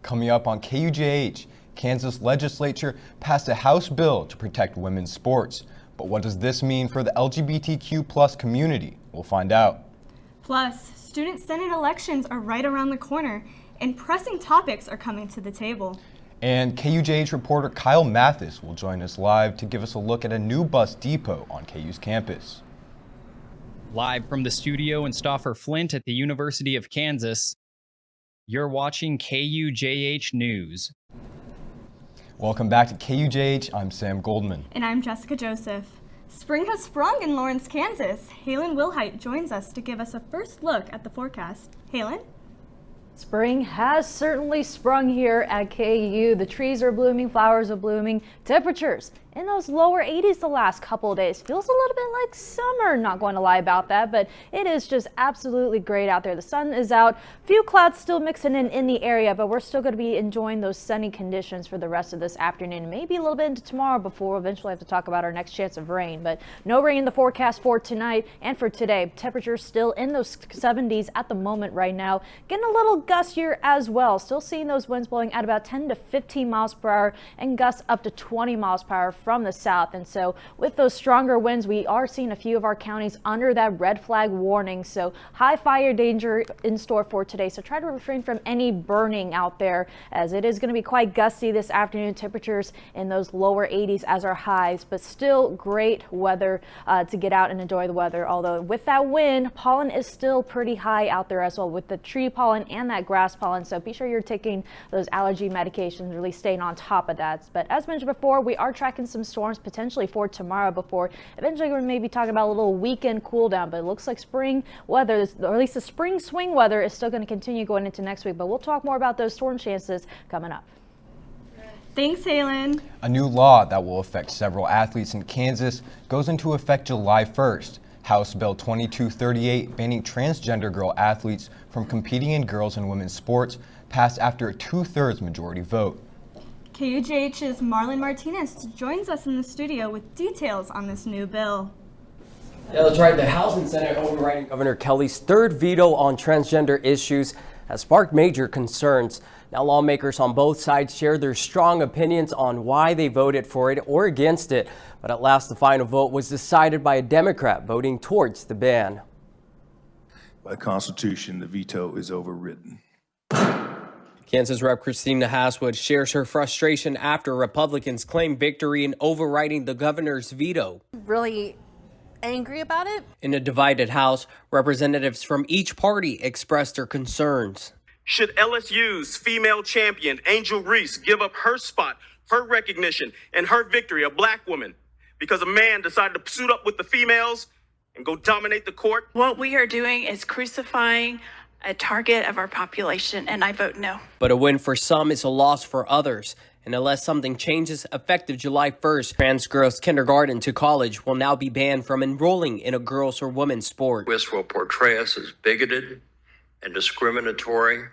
Coming up on KUJH, Kansas legislature passed a House bill to protect women's sports. But what does this mean for the LGBTQ+ community? We'll find out. Plus, student Senate elections are right around the corner, and pressing topics are coming to the table. And KUJH reporter Kyle Mathis will join us live to give us a look at a new bus depot on KU's campus. Live from the studio in Stauffer Flint at the University of Kansas, you're watching KUJH News. Welcome back to KUJH. I'm Sam Goldman. And I'm Jessica Joseph. Spring has sprung in Lawrence, Kansas. Halen Wilhite joins us to give us a first look at the forecast. Halen? Spring has certainly sprung here at KU. The trees are blooming, flowers are blooming, temperatures in those lower 80s the last couple of days. Feels a little bit like summer, not going to lie about that, but it is just absolutely great out there. The sun is out, few clouds still mixing in the area, but we're still going to be enjoying those sunny conditions for the rest of this afternoon, maybe a little bit into tomorrow before we'll eventually have to talk about our next chance of rain. But no rain in the forecast for tonight and for today. Temperatures still in those 70s at the moment right now, getting a little gustier as well. Still seeing those winds blowing at about 10 to 15 miles per hour and gusts up to 20 miles per hour from the south. And so with those stronger winds, we are seeing a few of our counties under that red flag warning. So high fire danger in store for today. So try to refrain from any burning out there, as it is going to be quite gusty this afternoon. Temperatures in those lower 80s as our highs, but still great weather to get out and enjoy the weather. Although with that wind, pollen is still pretty high out there as well, with the tree pollen and that grass pollen. So be sure you're taking those allergy medications, really staying on top of that. But as mentioned before, we are tracking some storms potentially for tomorrow before eventually we're maybe talking about a little weekend cool down. But it looks like spring weather, or at least the spring swing weather, is still going to continue going into next week. But we'll talk more about those storm chances coming up. Thanks, Halen. A new law that will affect several athletes in Kansas goes into effect July 1st. House Bill 2238, banning transgender girl athletes from competing in girls and women's sports, passed after a 2/3 majority vote. KUJH's Marlon Martinez joins us in the studio with details on this new bill. Yeah, that's right. The House and Senate overriding Governor Kelly's third veto on transgender issues has sparked major concerns. Now, lawmakers on both sides share their strong opinions on why they voted for it or against it. But at last, the final vote was decided by a Democrat voting towards the ban. By Constitution, the veto is overridden. Kansas Rep. Christina Haswood shares her frustration after Republicans claim victory in overriding the governor's veto. Really angry about it. In a divided House, representatives from each party expressed their concerns. Should LSU's female champion, Angel Reese, give up her spot, her recognition, and her victory, a black woman, because a man decided to suit up with the females and go dominate the court? What we are doing is crucifying a target of our population, and I vote no. But a win for some is a loss for others. And unless something changes effective July 1st, trans girls kindergarten to college will now be banned from enrolling in a girls or women's sport. This will portray us as bigoted and discriminatory.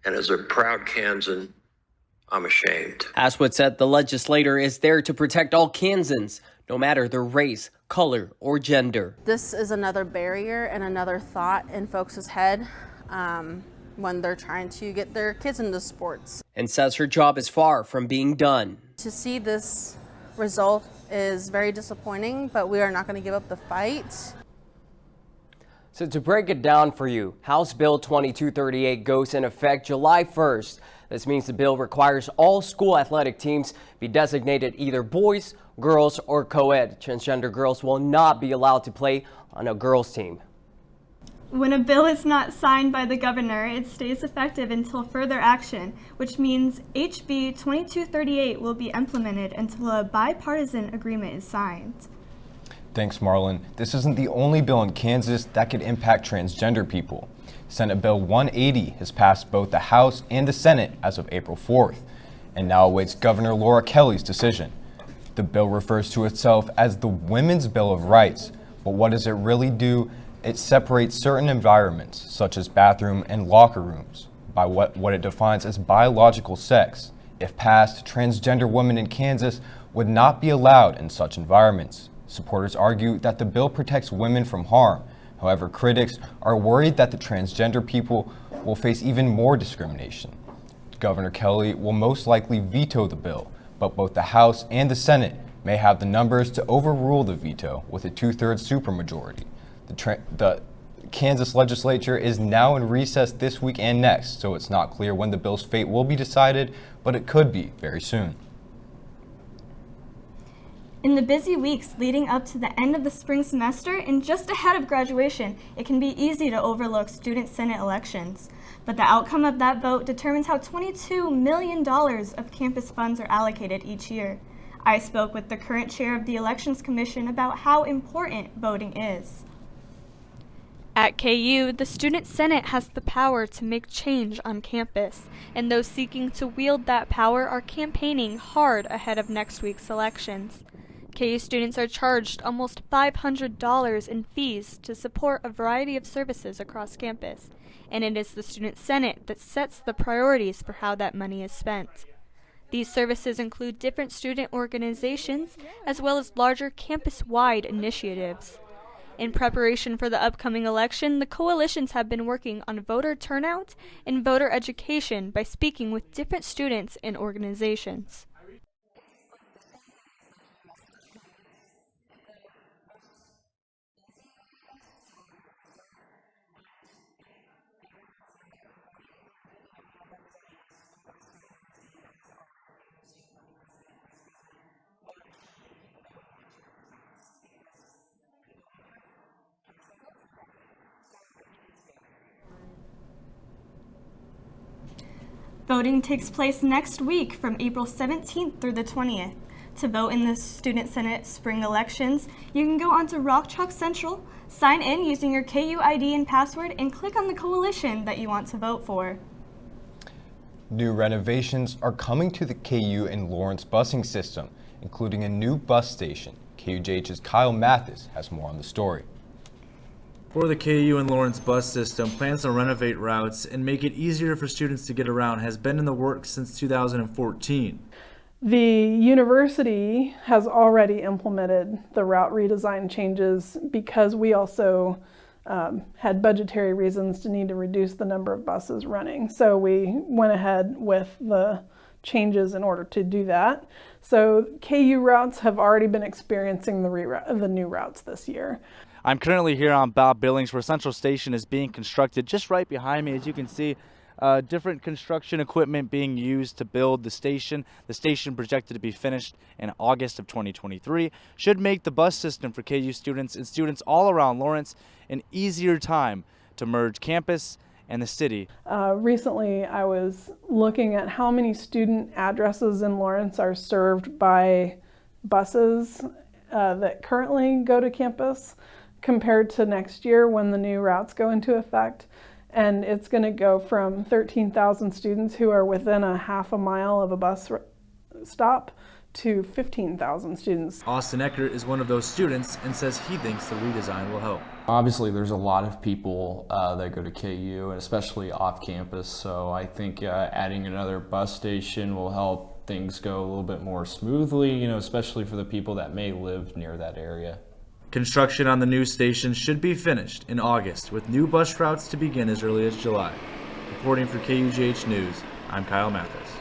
And as a proud Kansan, I'm ashamed. Haswood said the legislator is there to protect all Kansans, no matter their race, color, or gender. This is another barrier and another thought in folks' head when they're trying to get their kids into sports. And says her job is far from being done. To see this result is very disappointing, but we are not going to give up the fight. So to break it down for you, House Bill 2238 goes in effect July 1st. This means the bill requires all school athletic teams be designated either boys, girls, or co-ed. Transgender girls will not be allowed to play on a girls' team. When a bill is not signed by the governor, it stays effective until further action, which means HB 2238 will be implemented until a bipartisan agreement is signed. Thanks, Marlon. This isn't the only bill in Kansas that could impact transgender people. Senate Bill 180 has passed both the House and the Senate as of April 4th, and now awaits Governor Laura Kelly's decision. The bill refers to itself as the Women's Bill of Rights, but what does it really do? It separates certain environments, such as bathroom and locker rooms, by what it defines as biological sex. If passed, transgender women in Kansas would not be allowed in such environments. Supporters argue that the bill protects women from harm. However, critics are worried that the transgender people will face even more discrimination. Governor Kelly will most likely veto the bill, but both the House and the Senate may have the numbers to overrule the veto with a 2/3 supermajority. The Kansas legislature is now in recess this week and next, so it's not clear when the bill's fate will be decided, but it could be very soon. In the busy weeks leading up to the end of the spring semester and just ahead of graduation, it can be easy to overlook student senate elections. But the outcome of that vote determines how $22 million of campus funds are allocated each year. I spoke with the current chair of the Elections Commission about how important voting is. At KU, the Student Senate has the power to make change on campus, and those seeking to wield that power are campaigning hard ahead of next week's elections. KU students are charged almost $500 in fees to support a variety of services across campus, and it is the Student Senate that sets the priorities for how that money is spent. These services include different student organizations as well as larger campus-wide initiatives. In preparation for the upcoming election, the coalitions have been working on voter turnout and voter education by speaking with different students and organizations. Voting takes place next week from April 17th through the 20th. To vote in the Student Senate spring elections, you can go onto Rock Chalk Central, sign in using your KU ID and password, and click on the coalition that you want to vote for. New renovations are coming to the KU and Lawrence busing system, including a new bus station. KUJH's Kyle Mathis has more on the story. For the KU and Lawrence bus system, plans to renovate routes and make it easier for students to get around has been in the works since 2014. The university has already implemented the route redesign changes because we also had budgetary reasons to need to reduce the number of buses running. So we went ahead with the changes in order to do that. So KU routes have already been experiencing the new routes this year. I'm currently here on Bob Billings where Central Station is being constructed just right behind me. As you can see, different construction equipment being used to build the station. The station projected to be finished in August of 2023 should make the bus system for KU students and students all around Lawrence an easier time to merge campus and the city. Recently, I was looking at how many student addresses in Lawrence are served by buses that currently go to campus compared to next year when the new routes go into effect. And it's going to go from 13,000 students who are within a half a mile of a bus stop to 15,000 students. Austin Eckert is one of those students and says he thinks the redesign will help. Obviously, there's a lot of people that go to KU, and especially off campus, so I think adding another bus station will help things go a little bit more smoothly, especially for the people that may live near that area. Construction on the new station should be finished in August, with new bus routes to begin as early as July. Reporting for KUJH News, I'm Kyle Mathis.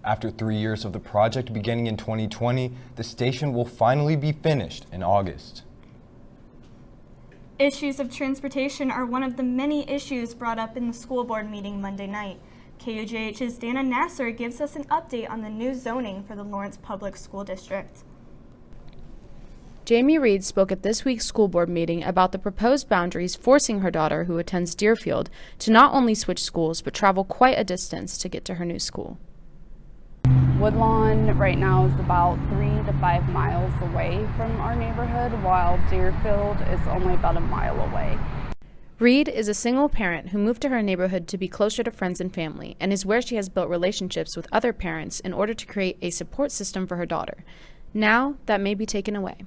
After 3 years of the project beginning in 2020, the station will finally be finished in August. Issues of transportation are one of the many issues brought up in the school board meeting Monday night. KUJH's Dana Nasser gives us an update on the new zoning for the Lawrence Public School District. Jamie Reed spoke at this week's school board meeting about the proposed boundaries forcing her daughter, who attends Deerfield, to not only switch schools but travel quite a distance to get to her new school. Woodlawn right now is about 3 to 5 miles away from our neighborhood, while Deerfield is only about a mile away. Reed is a single parent who moved to her neighborhood to be closer to friends and family, and is where she has built relationships with other parents in order to create a support system for her daughter. Now that may be taken away.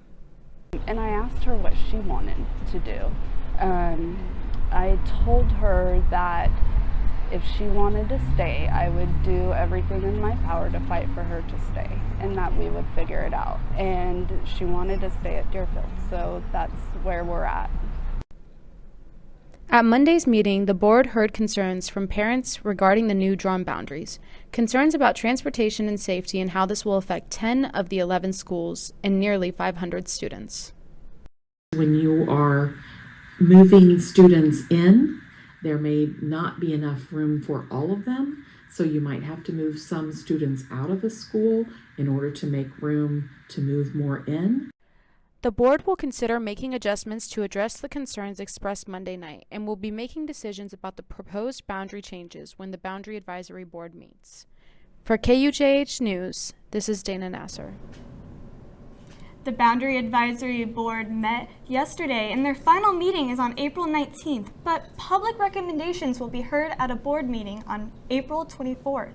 And I asked her what she wanted to do. I told her that if she wanted to stay, I would do everything in my power to fight for her to stay, and that we would figure it out. And she wanted to stay at Deerfield, so that's where we're at. At Monday's meeting, the board heard concerns from parents regarding the new drawn boundaries, concerns about transportation and safety and how this will affect 10 of the 11 schools and nearly 500 students. When you are moving students in, there may not be enough room for all of them, so you might have to move some students out of the school in order to make room to move more in. The board will consider making adjustments to address the concerns expressed Monday night and will be making decisions about the proposed boundary changes when the Boundary Advisory Board meets. For KUJH News, this is Dana Nasser. The Boundary Advisory Board met yesterday, and their final meeting is on April 19th, but public recommendations will be heard at a board meeting on April 24th.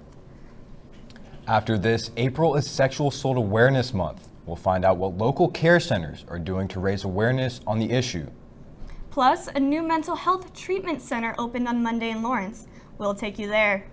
After this, April is Sexual Assault Awareness Month. We'll find out what local care centers are doing to raise awareness on the issue. Plus, a new mental health treatment center opened on Monday in Lawrence. We'll take you there.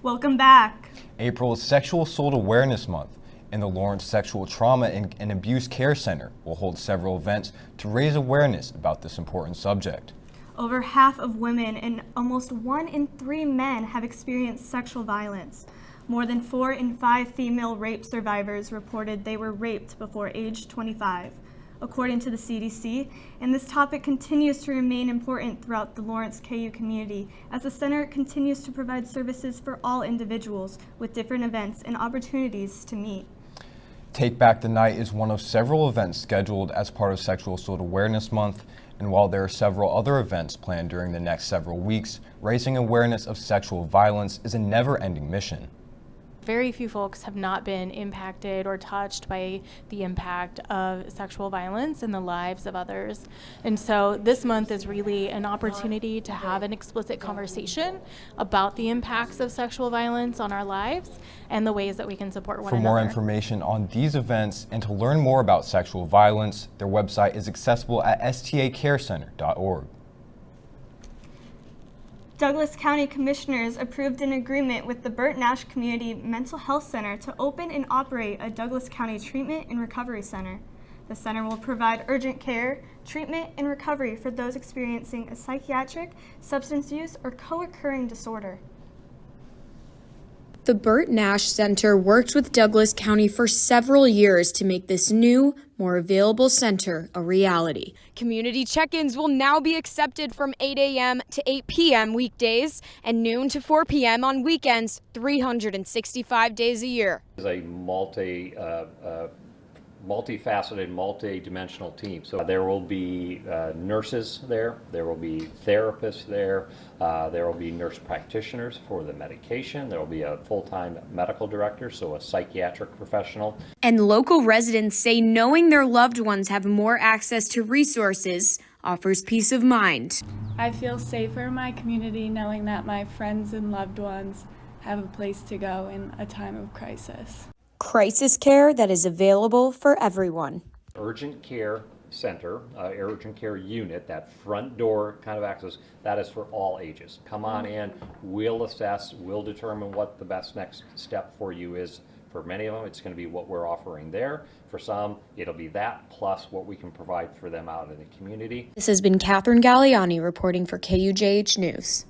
Welcome back. April is Sexual Assault Awareness Month, and the Lawrence Sexual Trauma and Abuse Care Center will hold several events to raise awareness about this important subject. Over half of women and almost 1 in 3 men have experienced sexual violence. More than 4 in 5 female rape survivors reported they were raped before age 25, according to the CDC, and this topic continues to remain important throughout the Lawrence KU community as the center continues to provide services for all individuals with different events and opportunities to meet. Take Back the Night is one of several events scheduled as part of Sexual Assault Awareness Month, and while there are several other events planned during the next several weeks, raising awareness of sexual violence is a never-ending mission. Very few folks have not been impacted or touched by the impact of sexual violence in the lives of others. And so this month is really an opportunity to have an explicit conversation about the impacts of sexual violence on our lives and the ways that we can support one another. For more information on these events and to learn more about sexual violence, their website is accessible at stacarecenter.org. Douglas County Commissioners approved an agreement with the Burt Nash Community Mental Health Center to open and operate a Douglas County Treatment and Recovery Center. The center will provide urgent care, treatment, and recovery for those experiencing a psychiatric, substance use, or co-occurring disorder. The Burt Nash Center worked with Douglas County for several years to make this new, more available center a reality. Community check-ins will now be accepted from 8 a.m. to 8 p.m. weekdays and noon to 4 p.m. on weekends, 365 days a year. It's a multifaceted, multi-dimensional team. So there will be nurses there will be therapists there will be nurse practitioners for the medication, there will be a full-time medical director, so a psychiatric professional. And local residents say knowing their loved ones have more access to resources offers peace of mind. I feel safer in my community knowing that my friends and loved ones have a place to go in a time of crisis. Crisis care that is available for everyone. Urgent care center, urgent care unit, that front door kind of access, that is for all ages. Come on in, we'll assess, we'll determine what the best next step for you is. For many of them, it's going to be what we're offering there. For some, it'll be that plus what we can provide for them out in the community. This has been Catherine Galliani reporting for KUJH News.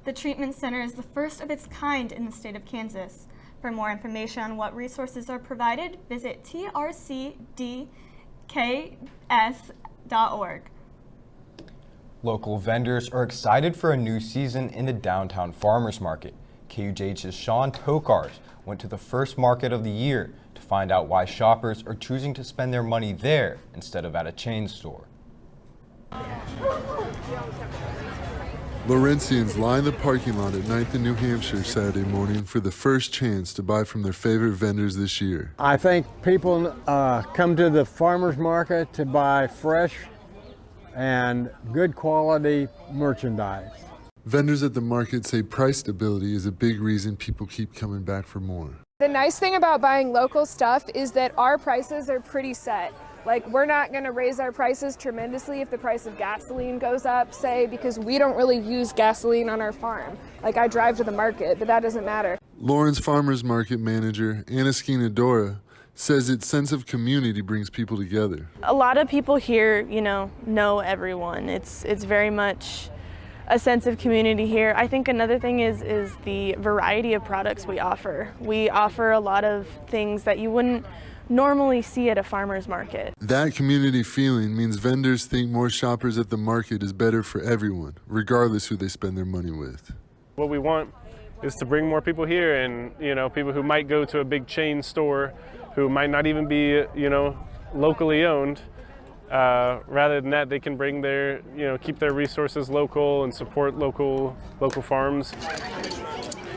The treatment center is the first of its kind in the state of Kansas. For more information on what resources are provided, visit trcdks.org. Local vendors are excited for a new season in the downtown farmers market. KUJH's Sean Tokars went to the first market of the year to find out why shoppers are choosing to spend their money there instead of at a chain store. Laurentians line the parking lot at 9th and New Hampshire Saturday morning for the first chance to buy from their favorite vendors this year. I think people come to the farmers market to buy fresh and good quality merchandise. Vendors at the market say price stability is a big reason people keep coming back for more. The nice thing about buying local stuff is that our prices are pretty set. Like, we're not going to raise our prices tremendously if the price of gasoline goes up, say, because we don't really use gasoline on our farm. Like, I drive to the market, but that doesn't matter. Lawrence Farmers Market manager Anaskina Dora says its sense of community brings people together. A lot of people here, know everyone. It's very much a sense of community here. I think another thing is the variety of products we offer. We offer a lot of things that you wouldn't normally see at a farmer's market. That community feeling means vendors think more shoppers at the market is better for everyone, regardless who they spend their money with. What we want is to bring more people here, and people who might go to a big chain store who might not even be locally owned. Rather than that, they can bring their, keep their resources local and support local farms.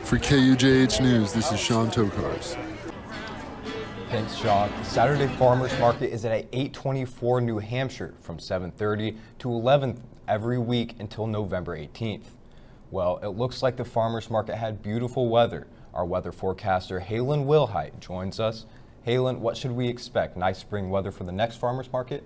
For KUJH News, this is Sean Tokars. Thanks, Sean. Saturday Farmers Market is at 824 New Hampshire from 7:30 to 11 every week until November 18th. Well, it looks like the Farmers Market had beautiful weather. Our weather forecaster, Halen Wilhite, joins us. Halen, what should we expect? Nice spring weather for the next Farmers Market?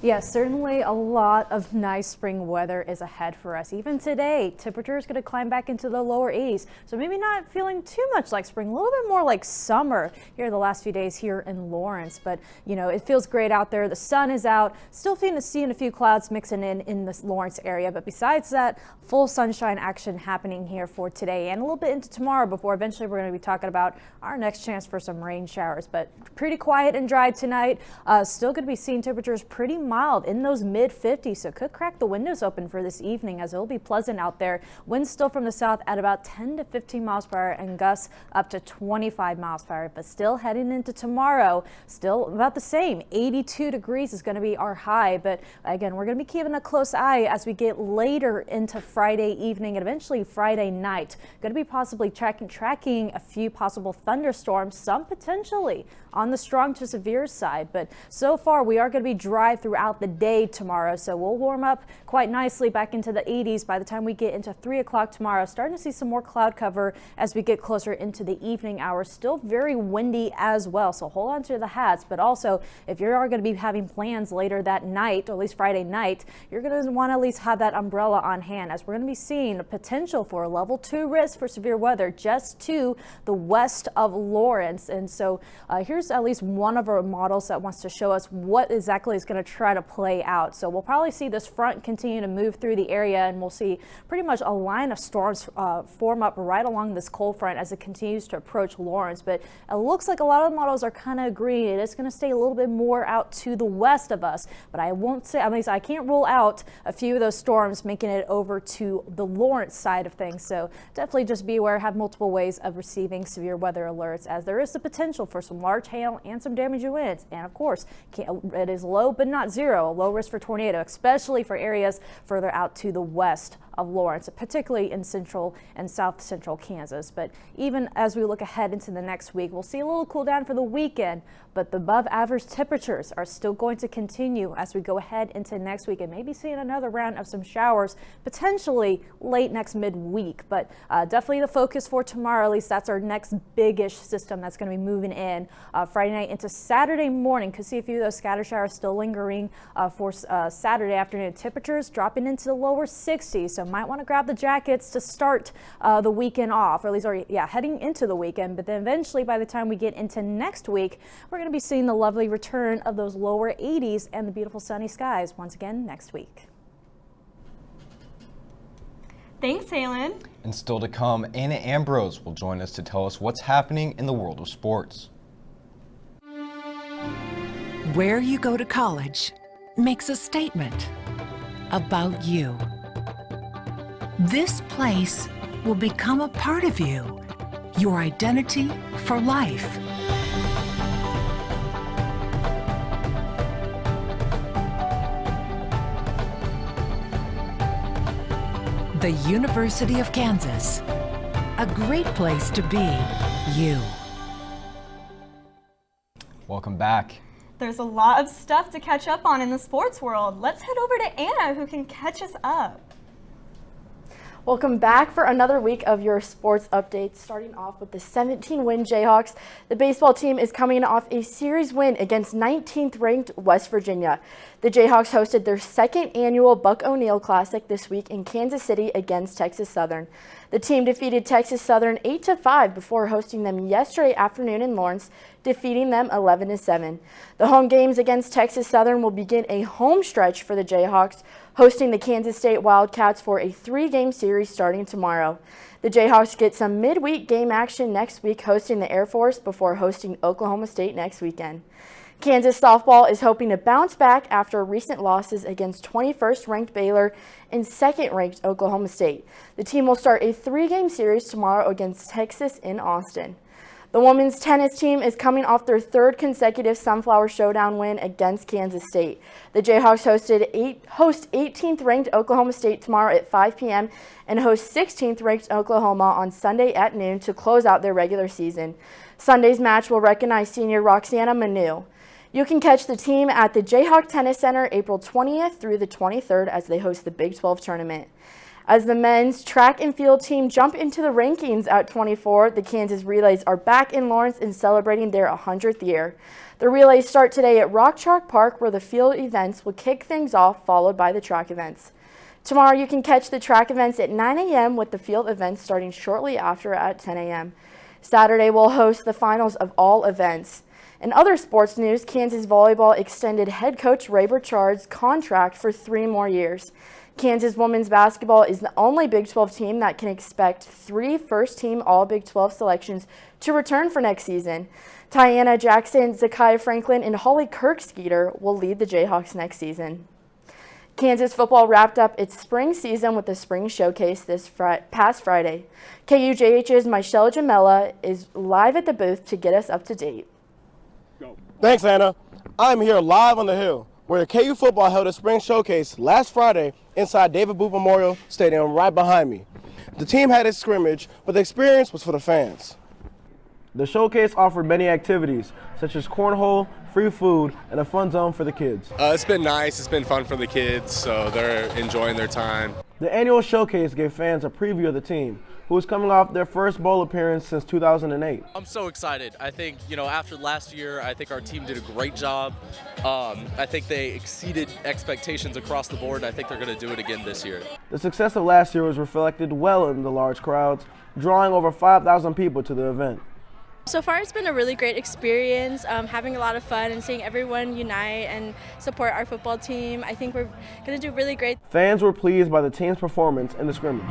Yes, certainly a lot of nice spring weather is ahead for us. Even today, temperature is going to climb back into the lower 80s. So maybe not feeling too much like spring, a little bit more like summer here the last few days here in Lawrence. But, it feels great out there. The sun is out. Still seeing a few clouds mixing in this Lawrence area. But besides that, full sunshine action happening here for today and a little bit into tomorrow before eventually we're going to be talking about our next chance for some rain showers. But pretty quiet and dry tonight. Still going to be seeing temperatures pretty mild in those mid 50s, so could crack the windows open for this evening as it'll be pleasant out there. Winds still from the south at about 10 to 15 miles per hour and gusts up to 25 miles per hour. But still heading into tomorrow, still about the same. 82 degrees is going to be our high. But again, we're going to be keeping a close eye as we get later into Friday evening and eventually Friday night. Going to be possibly tracking a few possible thunderstorms, some potentially on the strong to severe side. But so far, we are going to be dry throughout the day tomorrow, so we'll warm up quite nicely back into the 80s by the time we get into 3 o'clock tomorrow. Starting to see some more cloud cover as we get closer into the evening hours. Still very windy as well, so hold on to the hats. But also, if you are going to be having plans later that night, or at least Friday night, you're going to want to at least have that umbrella on hand, as we're going to be seeing a potential for a level 2 risk for severe weather just to the west of Lawrence. And so here's at least one of our models that wants to show us what exactly is going to try to play out. So we'll probably see this front continue to move through the area, and we'll see pretty much a line of storms form up right along this cold front as it continues to approach Lawrence. But it looks like a lot of the models are kind of agreeing it is going to stay a little bit more out to the west of us. But I won't say, at least I can't rule out a few of those storms making it over to the Lawrence side of things. So definitely just be aware, have multiple ways of receiving severe weather alerts, as there is the potential for some large hail and some damaging winds. And of course, it is low but not zero, a low risk for tornado, especially for areas further out to the west of Lawrence, particularly in central and south central Kansas. But even as we look ahead into the next week, we'll see a little cool down for the weekend, but the above average temperatures are still going to continue as we go ahead into next week, and maybe seeing another round of some showers potentially late next midweek. But definitely the focus for tomorrow, at least that's our next big-ish system that's going to be moving in Friday night into Saturday morning. Could see a few of those scatter showers still lingering for Saturday afternoon. Temperatures dropping into the lower 60s, so might want to grab the jackets to start the weekend off, or at least heading into the weekend. But then eventually, by the time we get into next week, we're going to be seeing the lovely return of those lower 80s and the beautiful sunny skies once again next week. Thanks, Halen. And still to come, Anna Ambrose will join us to tell us what's happening in the world of sports. Where you go to college makes a statement about you. This place will become a part of you, your identity for life. The University of Kansas, a great place to be you. Welcome back. There's a lot of stuff to catch up on in the sports world. Let's head over to Anna, who can catch us up. Welcome back for another week of your sports updates. Starting off with the 17-win Jayhawks, the baseball team is coming off a series win against 19th-ranked West Virginia. The Jayhawks hosted their second annual Buck O'Neil Classic this week in Kansas City against Texas Southern. The team defeated Texas Southern 8-5 before hosting them yesterday afternoon in Lawrence, defeating them 11-7. The home games against Texas Southern will begin a home stretch for the Jayhawks, hosting the Kansas State Wildcats for a 3-game series starting tomorrow. The Jayhawks get some midweek game action next week, hosting the Air Force before hosting Oklahoma State next weekend. Kansas softball is hoping to bounce back after recent losses against 21st ranked Baylor and 2nd ranked Oklahoma State. The team will start a 3-game series tomorrow against Texas in Austin. The women's tennis team is coming off their 3rd consecutive Sunflower Showdown win against Kansas State. The Jayhawks host 18th ranked Oklahoma State tomorrow at 5 p.m. and host 16th ranked Oklahoma on Sunday at noon to close out their regular season. Sunday's match will recognize senior Roxana Manu. You can catch the team at the Jayhawk Tennis Center April 20th through the 23rd as they host the Big 12 tournament. As the men's track and field team jump into the rankings at 24, the Kansas Relays are back in Lawrence and celebrating their 100th year. The relays start today at Rock Chalk Park, where the field events will kick things off, followed by the track events. Tomorrow you can catch the track events at 9 a.m. with the field events starting shortly after at 10 a.m. Saturday will host the finals of all events. In other sports news, Kansas volleyball extended head coach Ray Burchard's contract for 3 more years. Kansas women's basketball is the only Big 12 team that can expect 3 first-team All-Big 12 selections to return for next season. Tiana Jackson, Zakiya Franklin, and Holly Kirk-Skeeter will lead the Jayhawks next season. Kansas football wrapped up its spring season with the spring showcase this past Friday. KUJH's Michelle Jamela is live at the booth to get us up to date. Thanks, Anna. I'm here live on the Hill, where KU football held a spring showcase last Friday inside David Booth Memorial Stadium right behind me. The team had its scrimmage, but the experience was for the fans. The showcase offered many activities, such as cornhole, free food, and a fun zone for the kids. It's been nice. It's been fun for the kids, so they're enjoying their time. The annual showcase gave fans a preview of the team, who is coming off their first bowl appearance since 2008. I'm so excited. I think, after last year, I think our team did a great job. I think they exceeded expectations across the board, and I think they're going to do it again this year. The success of last year was reflected well in the large crowds, drawing over 5,000 people to the event. So far it's been a really great experience, having a lot of fun and seeing everyone unite and support our football team. I think we're going to do really great. Fans were pleased by the team's performance in the scrimmage.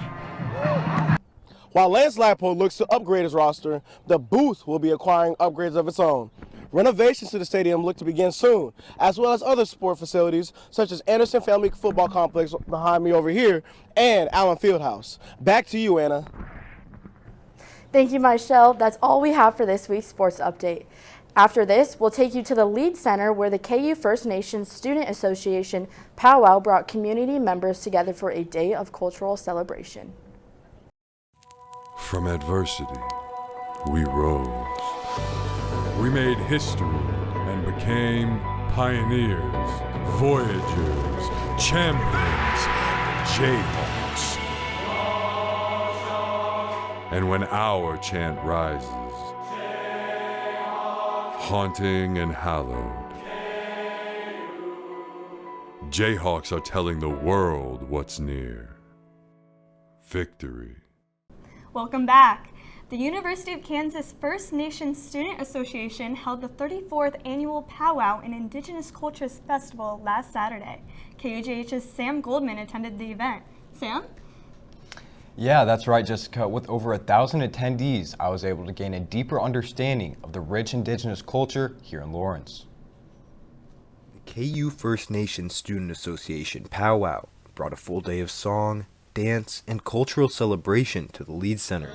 While Lance Lappoe looks to upgrade his roster, the booth will be acquiring upgrades of its own. Renovations to the stadium look to begin soon, as well as other sport facilities such as Anderson Family Football Complex behind me over here and Allen Fieldhouse. Back to you, Anna. Thank you, Michelle. That's all we have for this week's sports update. After this, we'll take you to the Lead Center, where the KU First Nations Student Association powwow brought community members together for a day of cultural celebration. From adversity, we rose. We made history and became pioneers, voyagers, champions, Jayhawks. And when our chant rises, haunting and hallowed, Jayhawks are telling the world what's near. Victory. Welcome back. The University of Kansas First Nations Student Association held the 34th Annual Powwow and Indigenous Cultures Festival last Saturday. KUJH's Sam Goldman attended the event. Sam? Yeah, that's right, Jessica. With over 1,000 attendees, I was able to gain a deeper understanding of the rich Indigenous culture here in Lawrence. The KU First Nations Student Association Powwow brought a full day of song, dance, and cultural celebration to the Lead Center.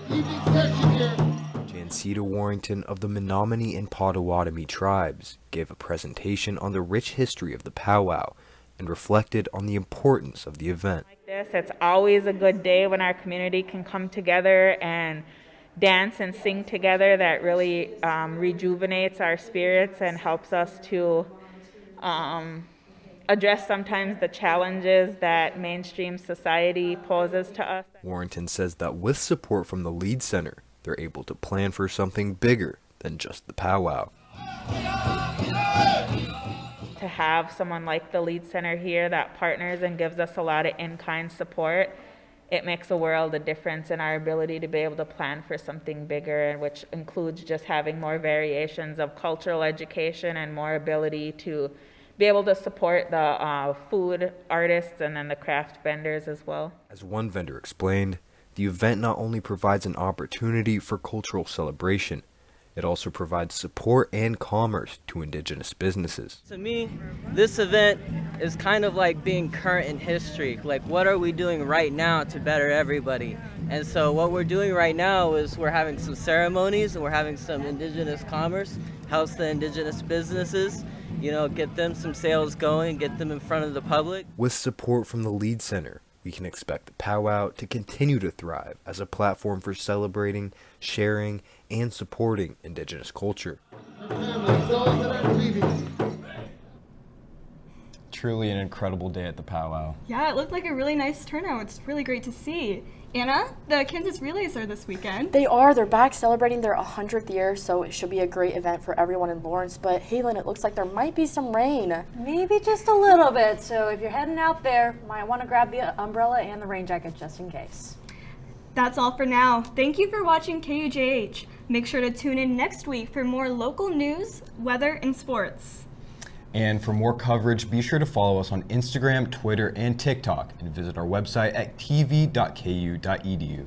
Jancita Warrington of the Menominee and Potawatomi tribes gave a presentation on the rich history of the powwow and reflected on the importance of the event. It's always a good day when our community can come together and dance and sing together. That really rejuvenates our spirits and helps us to address sometimes the challenges that mainstream society poses to us. Warrington says that with support from the Lead Center, they're able to plan for something bigger than just the powwow. To have someone like the Lead Center here that partners and gives us a lot of in-kind support, it makes a world of difference in our ability to be able to plan for something bigger, and which includes just having more variations of cultural education and more ability to be able to support the food artists and then the craft vendors as well. As one vendor explained, the event not only provides an opportunity for cultural celebration, it also provides support and commerce to Indigenous businesses. To me, this event is kind of like being current in history. Like, what are we doing right now to better everybody? And so what we're doing right now is we're having some ceremonies and we're having some Indigenous commerce, helps the Indigenous businesses, you know, get them some sales going, get them in front of the public. With support from the Lead Center, we can expect the powwow to continue to thrive as a platform for celebrating, sharing, and supporting Indigenous culture. Truly an incredible day at the powwow. Yeah, it looked like a really nice turnout. It's really great to see. Anna, the Kansas Relays are this weekend. They are. They're back celebrating their 100th year, so it should be a great event for everyone in Lawrence. But Halen, it looks like there might be some rain. Maybe just a little bit. So if you're heading out there, might want to grab the umbrella and the rain jacket just in case. That's all for now. Thank you for watching KUJH. Make sure to tune in next week for more local news, weather, and sports. And for more coverage, be sure to follow us on Instagram, Twitter, and TikTok, and visit our website at tv.ku.edu.